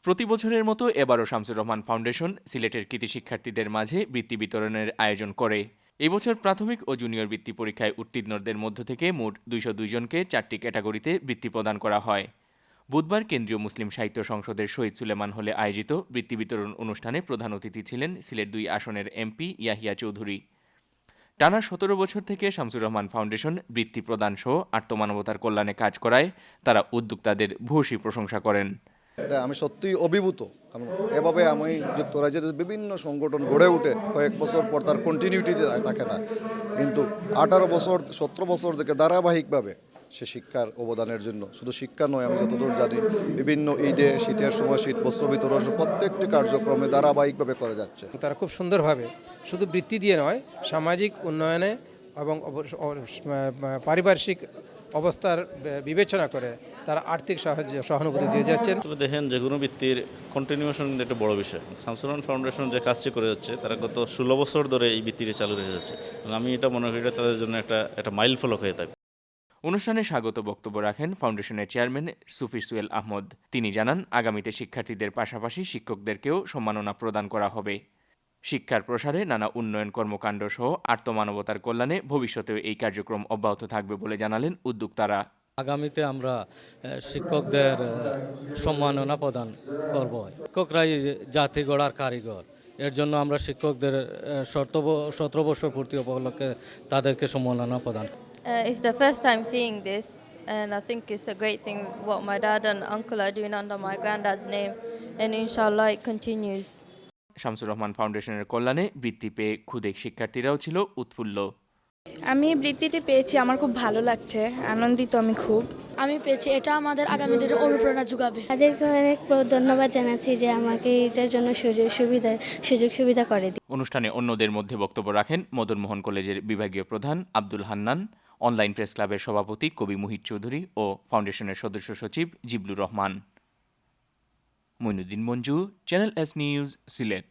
প্রতি বছরের মতো এবারও শামসুর রহমান ফাউন্ডেশন সিলেটের কৃতি শিক্ষার্থীদের মাঝে বৃত্তি বিতরণের আয়োজন করে। এবছর প্রাথমিক ও জুনিয়র বৃত্তি পরীক্ষায় উত্তীর্ণদের মধ্য থেকে মোট ২০২ জনকে ৪টি ক্যাটাগরিতে বৃত্তি প্রদান করা হয়। বুধবার কেন্দ্রীয় মুসলিম সাহিত্য সংসদের শহীদ সুলেমান হলে আয়োজিত বৃত্তি বিতরণ অনুষ্ঠানে প্রধান অতিথি ছিলেন সিলেট ২ আসনের এমপি ইয়াহিয়া চৌধুরী। টানা ১৭ বছর থেকে শামসুর রহমান ফাউন্ডেশন বৃত্তি প্রদান সহ আর্তমানবতার কল্যাণে কাজ করায় তারা উদ্যোক্তাদের ভূয়সী প্রশংসা করেন। আমি সত্যিই অভিভূত, কারণ এভাবে আমি যুক্তরাজ্যের বিভিন্ন সংগঠন গড়ে উঠে কয়েক বছর পর তার কন্টিনিউটিতে থাকে না, কিন্তু 18 বছর 17 বছর থেকে ধারাবাহিকভাবে সে শিক্ষার অবদানের জন্য, শুধু শিক্ষা নয়, আমি যতদূর জানি বিভিন্ন ঈদে শীতের সময় শীত বস্ত্র বিতরণ প্রত্যেকটি কার্যক্রমে ধারাবাহিকভাবে করে যাচ্ছে। তারা খুব সুন্দরভাবে শুধু বৃত্তি দিয়ে নয়, সামাজিক উন্নয়নে এবং পারিপার্শ্বিক অবস্থার বিবেচনা করে তারা আর্থিক সাহায্য সহানুভূতি দিয়ে যাচ্ছেন। দেখেন যে কোনো বৃত্তির কন্টিনিউশন কিন্তু একটা বড় বিষয়। শামসুর রহমান ফাউন্ডেশন যে কাজটি করে যাচ্ছে, তারা গত 16 বছর ধরে এই বৃত্তিটি চালু রেখে যাচ্ছে এবং আমি এটা মনে করি এটা তাদের জন্য একটা মাইল ফলক হয়ে থাকবে। অনুষ্ঠানে স্বাগত বক্তব্য রাখেন ফাউন্ডেশনের চেয়ারম্যান সুফি সুয়েল আহমদ। তিনি জানান, আগামীতে শিক্ষার্থীদের পাশাপাশি শিক্ষকদেরকেও সম্মাননা প্রদান করা হবে। শিক্ষার প্রসারে নানা উন্নয়ন কর্মকাণ্ড সহ আর্তমানবতার কল্যাণে ভবিষ্যতেও এই কার্যক্রম অব্যাহত থাকবে বলে জানালেন উদ্যোক্তারা। আগামীতে আমরা শিক্ষকদের সম্মাননা প্রদান করব। শিক্ষকরাই জাতি গড়ার কারিগর, এর জন্য আমরা শিক্ষকদের 17 বছর পূর্তি উপলক্ষে তাদেরকে সম্মাননা প্রদান। It's the first time seeing this, and I think it's a great thing what my dad and uncle are doing under my granddad's name, and inshallah it continues. Shamsur Rahman ফাউন্ডেশনের কল্যাণে বৃত্তি পেয়ে ক্ষুদে শিক্ষার্থীরাও ছিল উৎফুল্ল। আমি বৃত্তিটি পেয়েছি, আমার খুব ভালো লাগছে, আনন্দিত আমি খুব। আমি পেয়েছি, এটা আমাদের আগামী দিনে অনুপ্রেরণা যোগাবে। তাদেরকে অনেক ধন্যবাদ জানাচ্ছি যে আমাকে এটার জন্য সুযোগ সুবিধা করে দিই। অনুষ্ঠানে অন্যদের মধ্যে বক্তব্য রাখেন মদন মোহন কলেজের বিভাগীয় প্রধান আব্দুল হান্নান, অনলাইন প্রেস ক্লাবের সভাপতি কবি মুহিত চৌধুরী ও ফাউন্ডেশনের সদস্য সচিব Jiblur Rahman. Moinuddin Manju, channel S news, Sylhet.